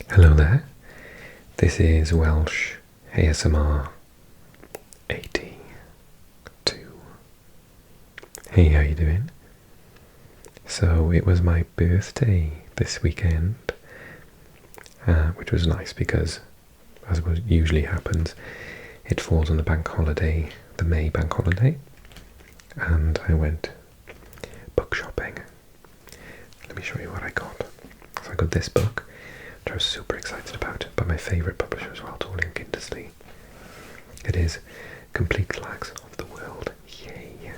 Hello there, this is Welsh ASMR 82. Hey, how you doing? So it was my birthday this weekend, which was nice because, as usually happens, it falls on the bank holiday, the May bank holiday, and I went book shopping. Let me show you what I got. So I got this book, which I was super excited about, by my favourite publisher as well, Torling Kindersley. It is Complete Flags of the World. Yay!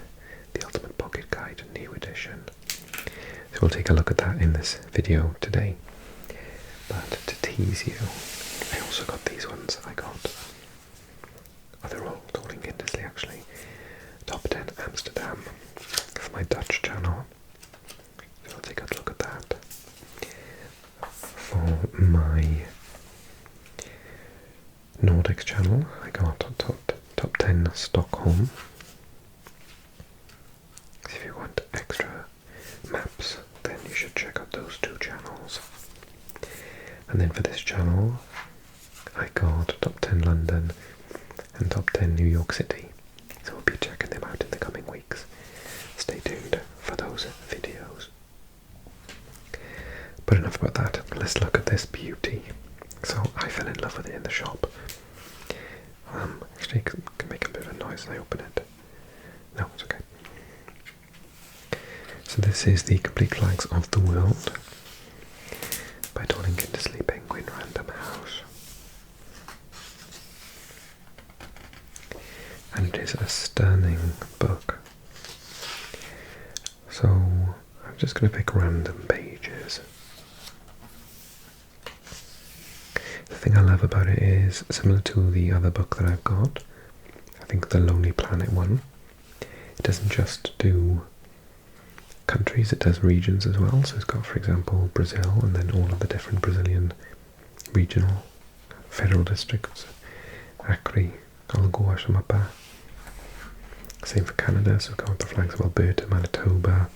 The Ultimate Pocket Guide, new edition. So we'll take a look at that in this video today. But to tease you, I also got these ones. They're all Torling Kindersley actually. Top 10 Amsterdam for my Dutch channel. So we'll take a look at that. For my Nordics channel, I got top 10 Stockholm. So if you want extra maps, then you should check out those two channels. And then for this channel, I got top 10 London and top 10 New York City. So we'll be checking them out in the coming weeks. Stay tuned for those videos. But enough about that, let's look at this beauty. So I fell in love with it in the shop. Actually, it can make a bit of a noise when I open it. No, it's okay. So this is the Complete Flags of the World by Torling Kindersley Penguin Random House. And it is a stunning book. So I'm just going to pick random pages. The thing I love about it is, similar to the other book that I've got, I think the Lonely Planet one, it doesn't just do countries, it does regions as well. So it's got, for example, Brazil, and then all of the different Brazilian regional federal districts. Acre, Alagoas, Amapá. Same for Canada, so we've got the flags of Alberta, Manitoba.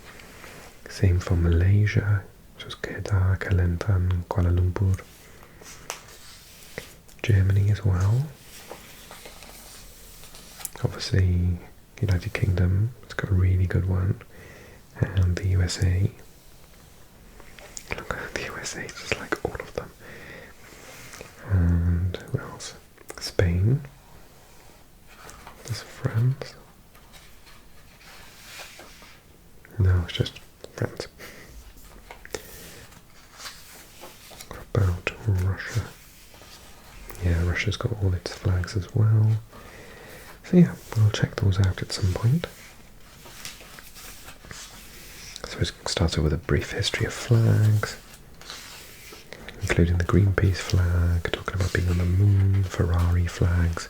Same for Malaysia, so it's Kedah, Kelantan, Kuala Lumpur. Germany as well. Obviously, United Kingdom, it's got a really good one. And the USA. Look at the USA, just like all of them. And where else? Spain. There's France. No, it's just France. What about Russia? Yeah, Russia's got all its flags as well. So yeah, we'll check those out at some point. So it starts off with a brief history of flags, including the Greenpeace flag, talking about being on the moon, Ferrari flags,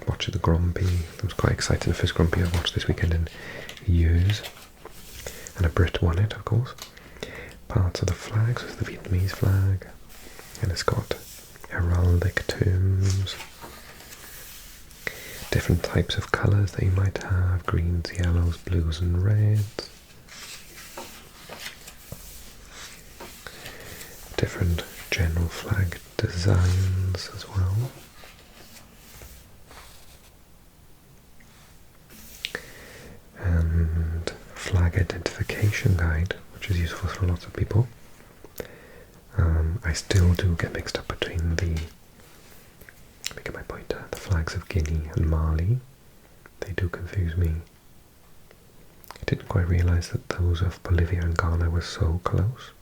watching the Grand Prix. It was quite exciting, the first Grand Prix I watched this weekend in years, and a Brit won it, of course. Parts of the flags, so the Vietnamese flag, and it's got heraldic terms, different types of colours that you might have, greens, yellows, blues and reds, different general flag designs as well. And flag identification guide, which is useful for lots of people. I still do get mixed up between the, let me get my pointer, the flags of Guinea and Mali. They do confuse me. I didn't quite realise that those of Bolivia and Ghana were so close.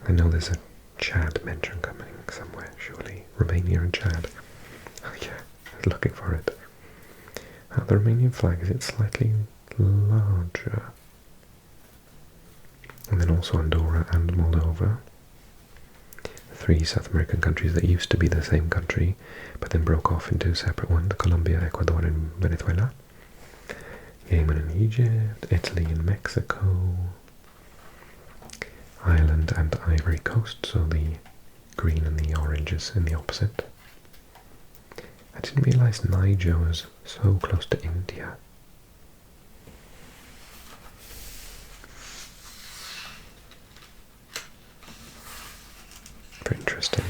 I know there's a Chad mention coming somewhere, surely. Romania and Chad. Oh yeah, I was looking for it. The Romanian flag, is it slightly larger? And then also Andorra and Moldova. Three South American countries that used to be the same country, but then broke off into separate ones, Colombia, Ecuador and Venezuela. Yemen and Egypt, Italy and Mexico, Ireland and Ivory Coast, so the green and the orange is in the opposite. I didn't realise Niger was so close to India. Very interesting.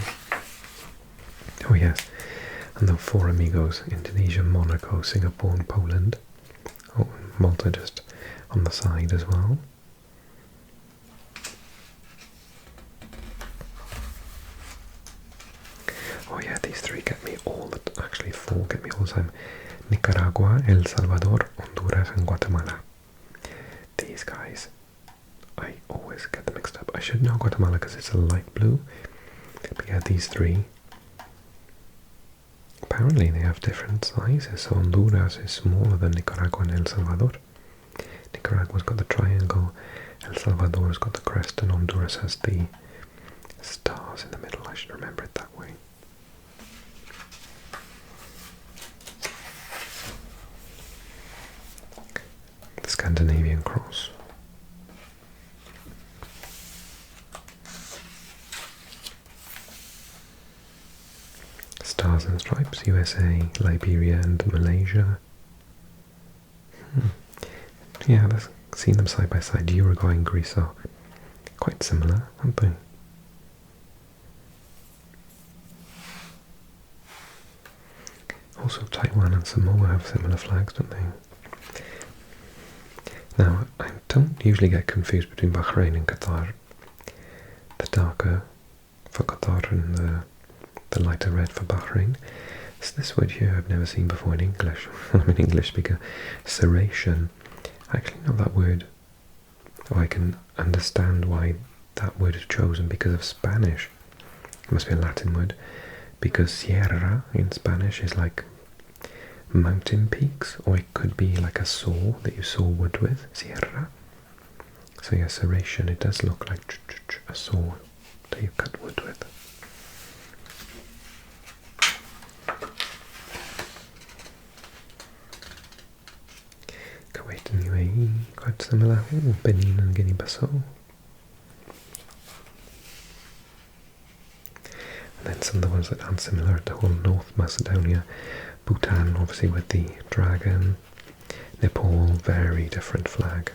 Oh yes, and the four amigos, Indonesia, Monaco, Singapore and Poland. Oh, Malta just on the side as well. Oh yeah, these three get me all the actually four get me all the time. Nicaragua, El Salvador, Honduras and Guatemala. These guys, I always get them mixed up. I should know Guatemala because it's a light blue. But yeah, these three, apparently they have different sizes. So Honduras is smaller than Nicaragua and El Salvador. Nicaragua's got the triangle, El Salvador's got the crest, and Honduras has the stars in the middle. I should remember it that way. The Scandinavian cross. Stars and stripes, USA, Liberia and Malaysia. Yeah, I've seen them side by side. Uruguay and Greece are quite similar, aren't they? Also, Taiwan and Samoa have similar flags, don't they? Now, I don't usually get confused between Bahrain and Qatar. The darker for Qatar and the lighter red for Bahrain. So this word here I've never seen before in English. I'm an English speaker. Serration. I actually know that word. Oh, I can understand why that word is chosen because of Spanish. It must be a Latin word. Because sierra in Spanish is like mountain peaks, or it could be like a saw that you saw wood with, sierra. So yeah, serration, it does look like a saw that you cut wood with. Kuwait and UAE, quite similar. Ooh, Benin and Guinea-Bissau. And then some of the ones that aren't similar, the whole North Macedonia, Bhutan, obviously with the dragon, Nepal, very different flag.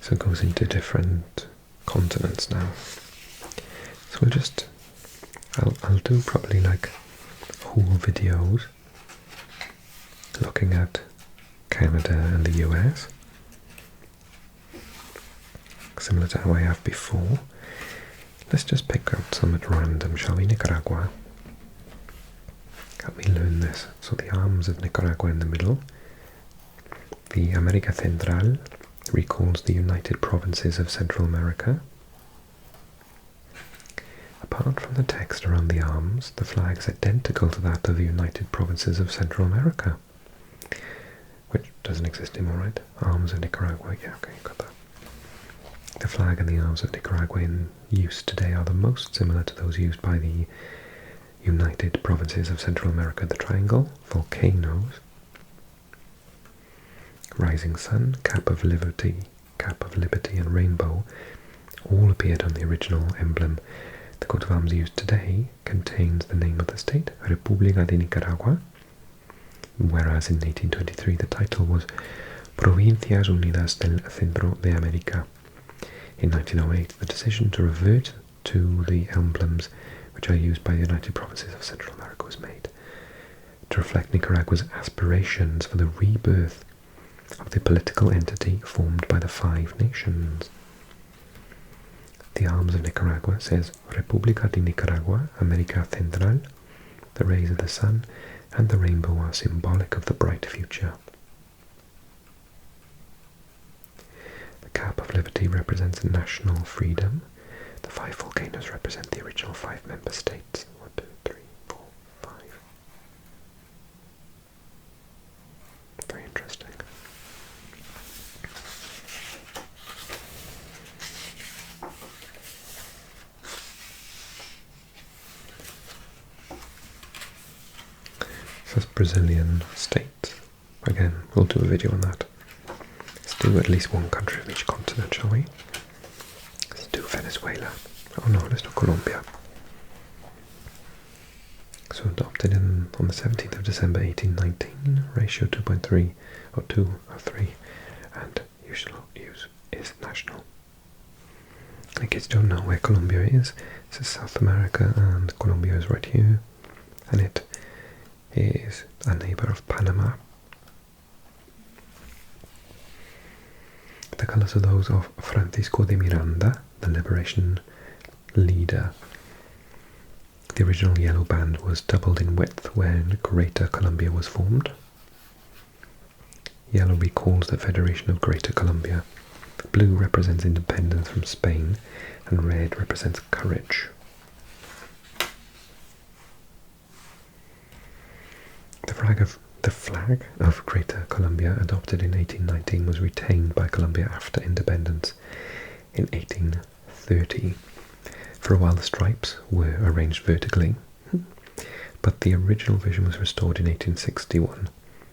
So it goes into different continents now. So we'll just, I'll do probably like whole videos looking at Canada and the US, similar to how I have before. Let's just pick out some at random, shall we? Nicaragua. Help me learn this. So the arms of Nicaragua in the middle. The America Central recalls the United Provinces of Central America. Apart from the text around the arms, the flag is identical to that of the United Provinces of Central America, which doesn't exist anymore, right? Arms of Nicaragua, yeah, okay, got that. The flag and the arms of Nicaragua in use today are the most similar to those used by the United Provinces of Central America. The triangle, volcanoes, rising sun, cap of liberty, and rainbow all appeared on the original emblem. The coat of arms used today contains the name of the state, República de Nicaragua, whereas in 1823 the title was Provincias Unidas del Centro de América. In 1908, the decision to revert to the emblems which are used by the United Provinces of Central America was made to reflect Nicaragua's aspirations for the rebirth of the political entity formed by the five nations. The arms of Nicaragua says República de Nicaragua, America Central. The rays of the sun and the rainbow are symbolic of the bright future. The cap of liberty represents national freedom. The five volcanoes represent the original five member states. 1, 2, 3, 4, 5. Very interesting. This is Brazilian states. Again, we'll do a video on that. Let's do at least one country of each continent, shall we? Let's do Venezuela. Oh no, let's do Colombia. So adopted on the 17th of December 1819, ratio 2.3 or 2 or 3, and usual use is national. In case you don't know where Colombia is, this is South America and Colombia is right here, and it is a neighbor of Panama. The colours are those of Francisco de Miranda, the liberation leader. The original yellow band was doubled in width when Greater Colombia was formed. Yellow recalls the Federation of Greater Colombia. Blue represents independence from Spain, and red represents courage. The flag of Greater Colombia, adopted in 1819, was retained by Colombia after independence in 1830. For a while the stripes were arranged vertically, but the original version was restored in 1861.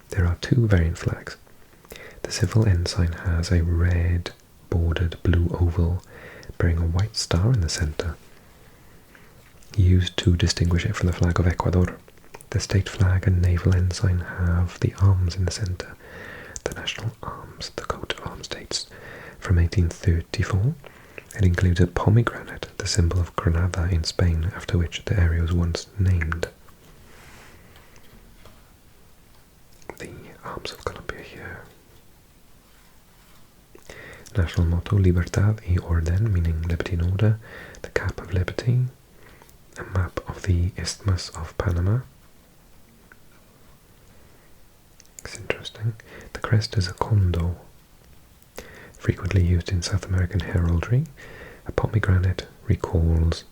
There are two variant flags. The civil ensign has a red bordered blue oval bearing a white star in the centre, used to distinguish it from the flag of Ecuador. The state flag and naval ensign have the arms in the centre. The national arms, the coat of arms, dates from 1834. It includes a pomegranate, the symbol of Granada in Spain, after which the area was once named. The arms of Colombia here. National motto, Libertad y Orden, meaning liberty and order. The cap of liberty. A map of the Isthmus of Panama. It's interesting. The crest is a condor, frequently used in South American heraldry. A pomegranate recalls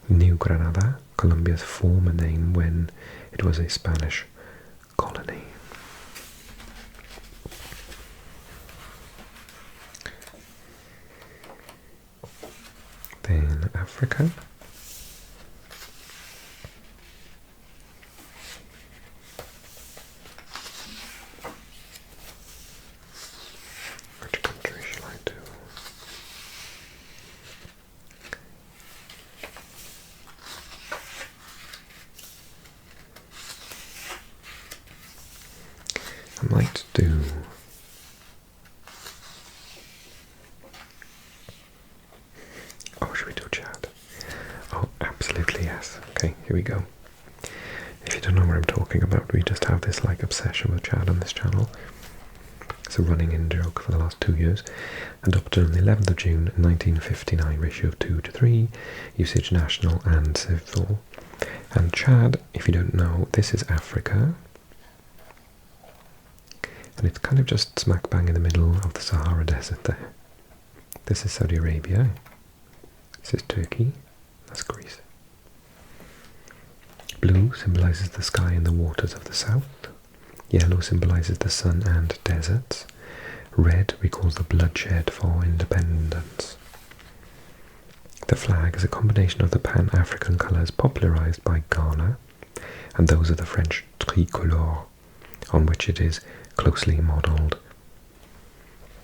New Granada, Colombia's former name when it was a Spanish colony. Then Africa. Which country shall I do? I might do should we do Chad? Oh, absolutely yes. Okay, here we go. If you don't know what I'm talking about, we just have this like obsession with Chad on this channel. It's a running in joke for the last 2 years. Adopted on the 11th of June 1959, ratio of 2 to 3, usage national and civil. And Chad, if you don't know, this is Africa. And it's kind of just smack bang in the middle of the Sahara Desert there. This is Saudi Arabia. This is Turkey. That's Greece. Blue symbolises the sky and the waters of the south. Yellow symbolises the sun and deserts. Red recalls the bloodshed for independence. The flag is a combination of the Pan-African colours popularised by Ghana and those of the French tricolore, on which it is closely modelled.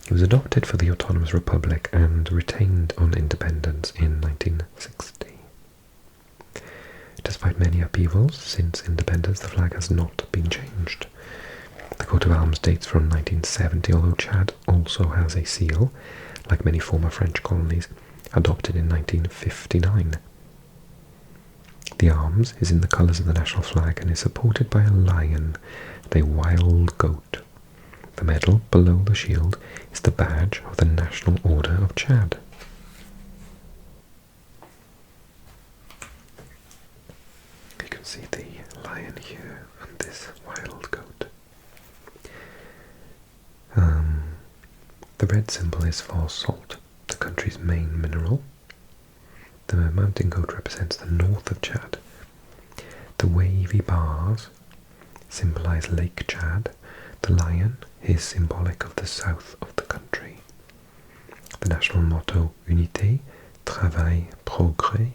It was adopted for the Autonomous Republic and retained on independence in 1960. Despite many upheavals since independence, the flag has not been changed. The coat of arms dates from 1970, although Chad also has a seal, like many former French colonies, adopted in 1959. The arms is in the colours of the national flag and is supported by a lion and a wild goat. The medal below the shield is the badge of the National Order of Chad. You can see the lion here and this wild goat. The red symbol is for salt, the country's main mineral. The mountain goat represents the north of Chad. The wavy bars symbolize Lake Chad. The lion is symbolic of the south of the country. The national motto, Unité, Travail, Progrès,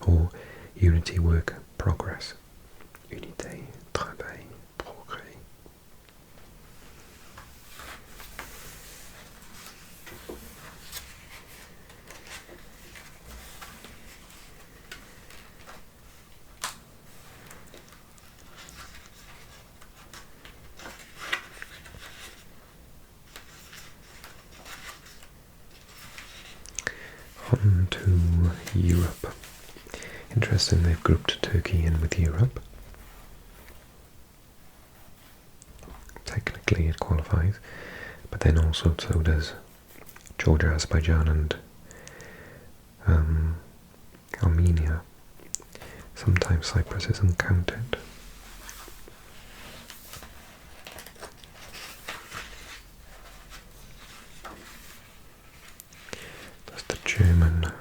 or Unity, Work, Progress. Unité, Travail, Progrès. Europe. Interesting, they've grouped Turkey in with Europe. Technically it qualifies, but then also so does Georgia, Azerbaijan and Armenia. Sometimes Cyprus isn't counted. That's the German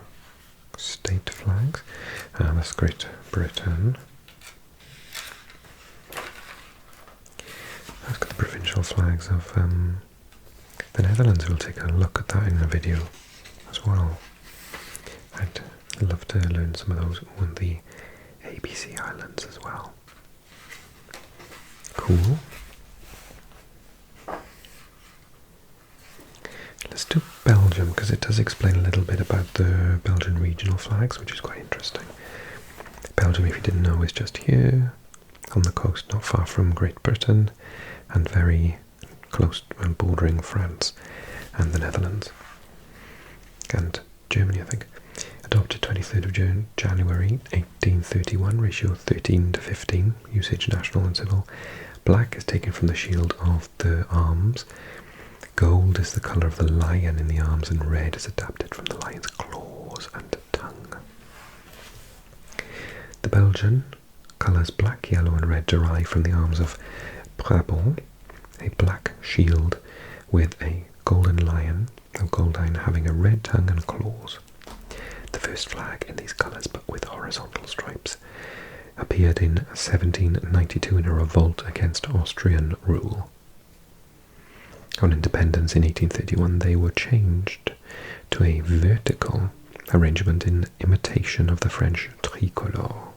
state flags. That's Great Britain. That's got the provincial flags of the Netherlands. We'll take a look at that in a video as well. I'd love to learn some of those on the ABC Islands as well. Cool. Let's do Belgium, because it does explain a little bit about the Belgian regional flags, which is quite interesting. Belgium, if you didn't know, is just here on the coast, not far from Great Britain, and very close and bordering France and the Netherlands and Germany, I think. Adopted 23rd of January 1831, ratio 13:15, usage national and civil. Black is taken from the shield of the arms. Gold is the colour of the lion in the arms, and red is adapted from the lion's claws and tongue. The Belgian colours black, yellow and red derive from the arms of Brabant, a black shield with a golden lion, a gold lion having a red tongue and claws. The first flag in these colours, but with horizontal stripes, appeared in 1792 in a revolt against Austrian rule. On independence in 1831 they were changed to a vertical arrangement in imitation of the French tricolour,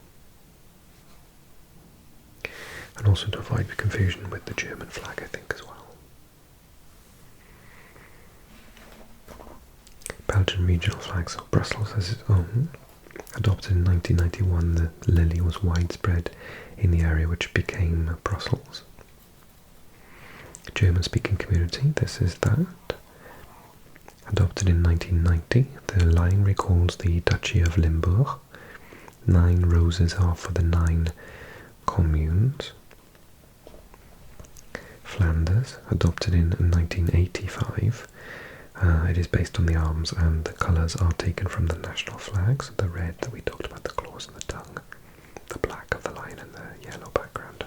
and also to avoid confusion with the German flag, I think, as well. Belgian regional flag, so Brussels has its own. Adopted in 1991, the lily was widespread in the area which became Brussels. German-speaking community, this is that. Adopted in 1990, the line recalls the Duchy of Limburg. 9 roses are for the 9 communes. Flanders, adopted in 1985. It is based on the arms, and the colours are taken from the national flags. The red that we talked about, the claws and the tongue. The black of the lion and the yellow background.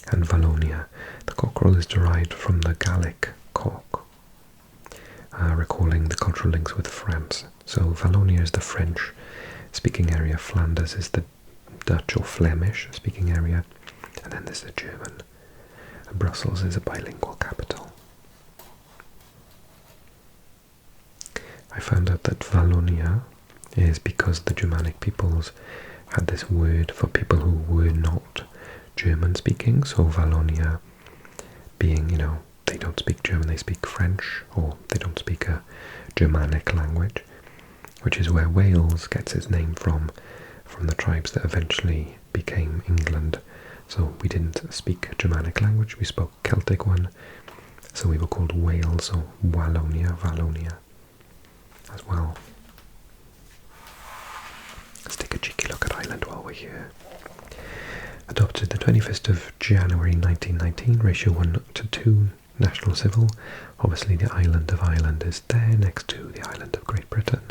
And Wallonia, the cockerel is derived from the Gallic cock, recalling the cultural links with France. So Wallonia is the French-speaking area, Flanders is the Dutch or Flemish-speaking area, and then there's the German. And Brussels is a bilingual capital. I found out that Wallonia is because the Germanic peoples had this word for people who were not German speaking, so Wallonia being, they don't speak German, they speak French, or they don't speak a Germanic language, which is where Wales gets its name from the tribes that eventually became England. So we didn't speak a Germanic language, we spoke Celtic one, so we were called Wales, so Wallonia as well. Let's take a cheeky look at Ireland while we're here. Adopted the 21st of January 1919, ratio 1:2, national civil. Obviously the island of Ireland is there next to the island of Great Britain.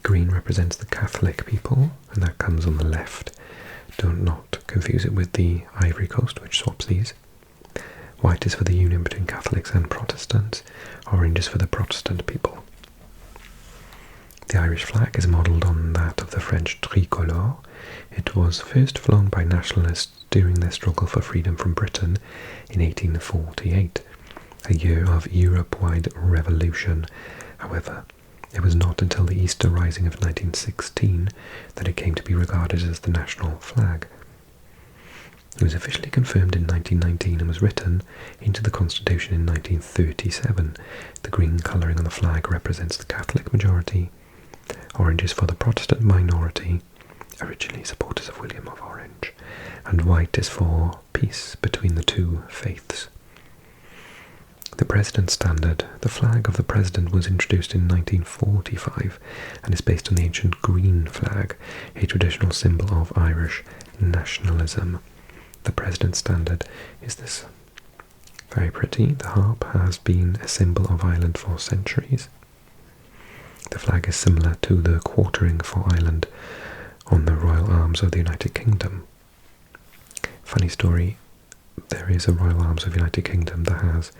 Green represents the Catholic people, and that comes on the left. Do not confuse it with the Ivory Coast, which swaps these. White is for the union between Catholics and Protestants. Orange is for the Protestant people. The Irish flag is modelled on that of the French tricolour. It was first flown by nationalists during their struggle for freedom from Britain in 1848, a year of Europe-wide revolution. However, it was not until the Easter Rising of 1916 that it came to be regarded as the national flag. It was officially confirmed in 1919 and was written into the Constitution in 1937. The green colouring on the flag represents the Catholic majority. Orange is for the Protestant minority, originally supporters of William of Orange, and white is for peace between the two faiths. The President's Standard. The flag of the President was introduced in 1945 and is based on the ancient green flag, a traditional symbol of Irish nationalism. The President's Standard is this. Very pretty. The harp has been a symbol of Ireland for centuries. The flag is similar to the quartering for Ireland on the Royal Arms of the United Kingdom. Funny story, there is a Royal Arms of the United Kingdom that has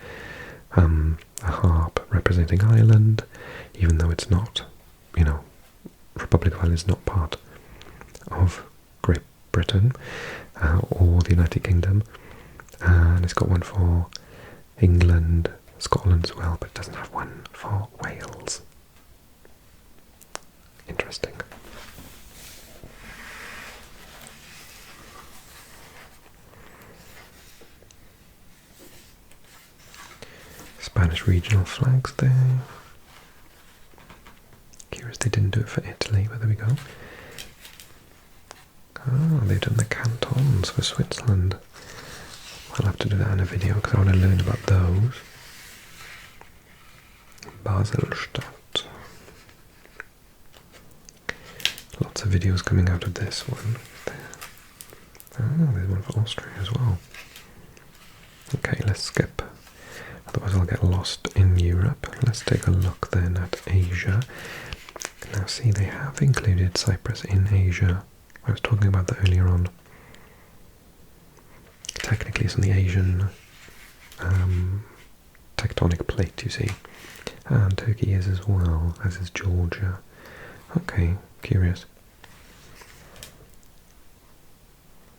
a harp representing Ireland, even though it's not, Republic of Ireland is not part of Great Britain or the United Kingdom, and it's got one for England, Scotland as well, but it doesn't have one for Wales. Interesting. Spanish regional flags there. Curious they didn't do it for Italy, but there we go. Oh, they've done the cantons for Switzerland. I'll have to do that in a video because I want to learn about those. Baselstadt. Lots of videos coming out of this one. There's one for Austria as well. Okay, let's skip. Otherwise I'll get lost in Europe. Let's take a look then at Asia. Now see, they have included Cyprus in Asia. I was talking about that earlier on. Technically it's on the Asian tectonic plate, you see. And Turkey is as well, as is Georgia. Okay, curious.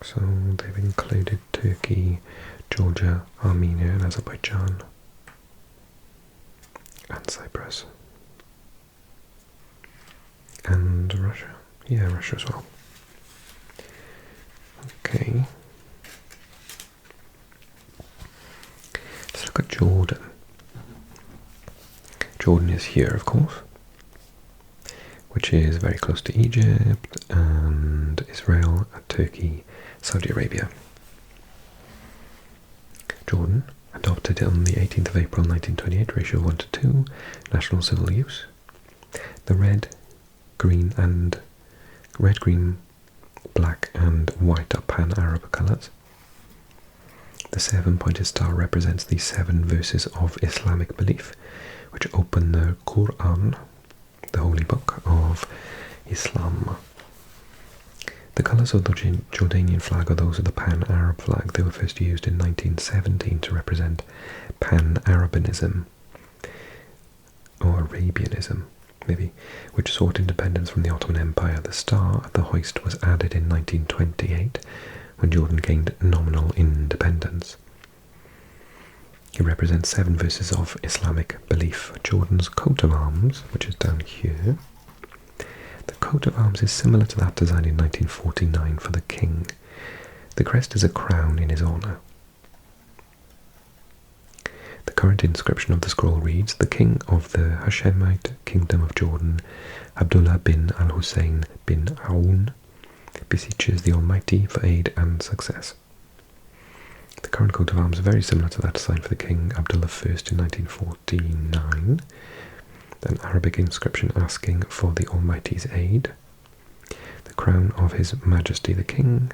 So they've included Turkey, Georgia, Armenia and Azerbaijan. And Cyprus. And Russia. Yeah, Russia as well. Okay. Let's look at Jordan. Jordan is here, of course, which is very close to Egypt and Israel, Turkey, Saudi Arabia. Jordan adopted on the 18th of April 1928, ratio 1:2, national civil use. The red, green, black and white are pan-Arab colours. The 7-pointed star represents the 7 verses of Islamic belief, which open the Quran, the holy book of Islam. The colours of the Jordanian flag are those of the pan-Arab flag. They were first used in 1917 to represent pan-Arabianism, or Arabianism, maybe, which sought independence from the Ottoman Empire. The star at the hoist was added in 1928, when Jordan gained nominal independence. It represents 7 verses of Islamic belief. Jordan's coat of arms, which is down here. The coat of arms is similar to that designed in 1949 for the king. The crest is a crown in his honour. The current inscription of the scroll reads, "The king of the Hashemite kingdom of Jordan, Abdullah bin al-Hussein bin Aoun, beseeches the Almighty for aid and success." The current coat of arms is very similar to that designed for the king Abdullah I in 1949. An Arabic inscription asking for the Almighty's aid. The crown of His Majesty the King.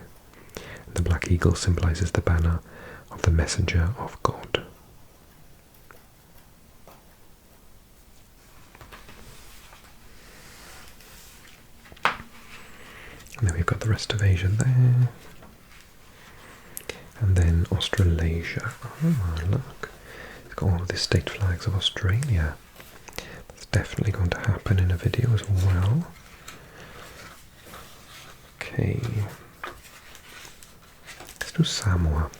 And the black eagle symbolises the banner of the Messenger of God. And then we've got the rest of Asia there. And then Australasia. Oh, look. It's got all of the state flags of Australia. That's definitely going to happen in a video as well. Okay. Let's do Samoa.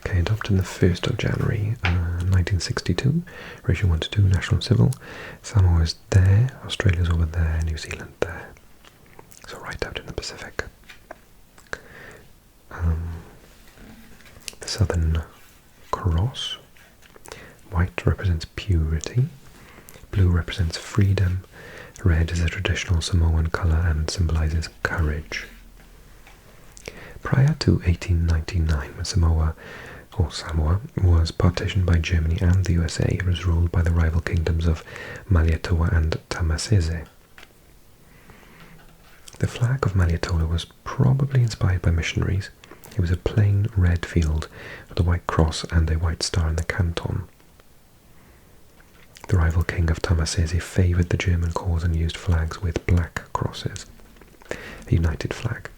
Okay, adopted on the 1st of January 1962, ratio 1:2, national civil. Samoa is there, Australia's over there, New Zealand there. So right out in the Pacific. The Southern Cross. White represents purity. Blue represents freedom. Red is a traditional Samoan colour and symbolises courage. Prior to 1899, when Samoa or Samoa, was partitioned by Germany and the USA. It was ruled by the rival kingdoms of Malietoa and Tamasese. The flag of Malietoa was probably inspired by missionaries. It was a plain red field with a white cross and a white star in the canton. The rival king of Tamasese favoured the German cause and used flags with black crosses, a united flag.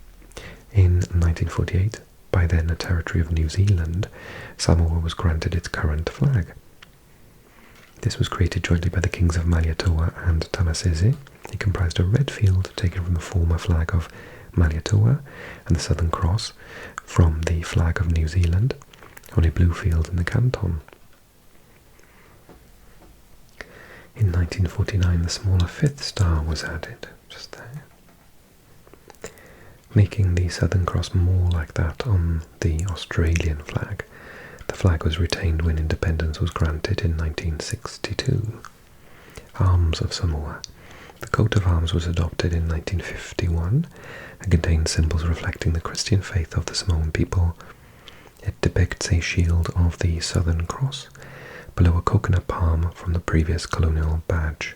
In 1948, by then a territory of New Zealand, Samoa was granted its current flag. This was created jointly by the kings of Malietoa and Tamasese. It comprised a red field taken from the former flag of Malietoa and the Southern Cross from the flag of New Zealand on a blue field in the canton. In 1949, the smaller fifth star was added, just there, making the Southern Cross more like that on the Australian flag. The flag was retained when independence was granted in 1962. Arms of Samoa. The coat of arms was adopted in 1951 and contains symbols reflecting the Christian faith of the Samoan people. It depicts a shield of the Southern Cross below a coconut palm from the previous colonial badge.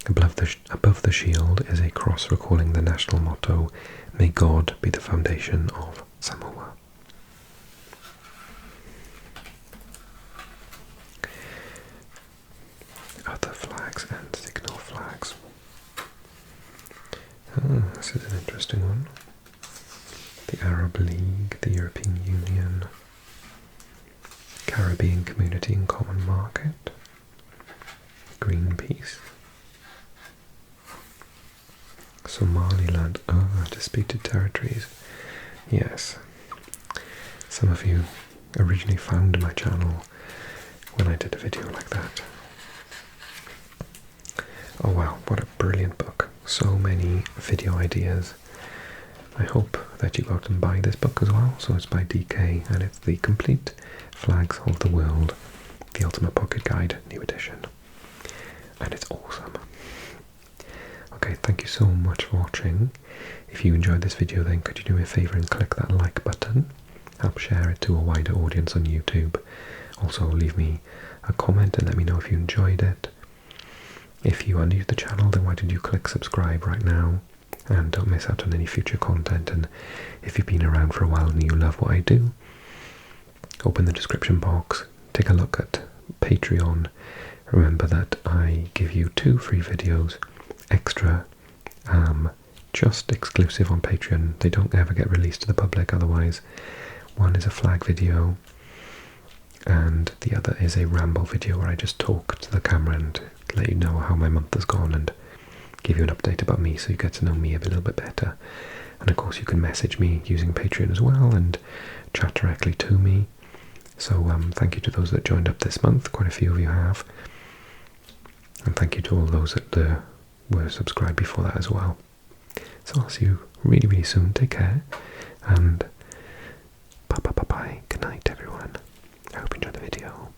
Above the shield is a cross recalling the national motto, "May God be the foundation of Samoa." Other flags and signal flags. This is an interesting one. The Arab League, the European Union, Caribbean Community and Common Market, Greenpeace, Somaliland, disputed territories. Yes, some of you originally found my channel when I did a video like that. Oh wow, what a brilliant book. So many video ideas. I hope that you go out and buy this book as well. So it's by DK and it's the Complete Flags of the World, the Ultimate Pocket Guide, new edition. And it's awesome. Okay, thank you so much for watching. If you enjoyed this video, then could you do me a favour and click that like button? Help share it to a wider audience on YouTube. Also leave me a comment and let me know if you enjoyed it. If you are new to the channel, then why don't you click subscribe right now and don't miss out on any future content. And if you've been around for a while and you love what I do, open the description box, take a look at Patreon. Remember that I give you 2 free videos extra, just exclusive on Patreon. They don't ever get released to the public otherwise. One is a flag video and the other is a ramble video where I just talk to the camera and let you know how my month has gone and give you an update about me so you get to know me a little bit better. And of course you can message me using Patreon as well and chat directly to me. So thank you to those that joined up this month, quite a few of you have. And thank you to all those that were subscribed before that as well. So I'll see you really, really soon. Take care and bye. Good night everyone. I hope you enjoyed the video.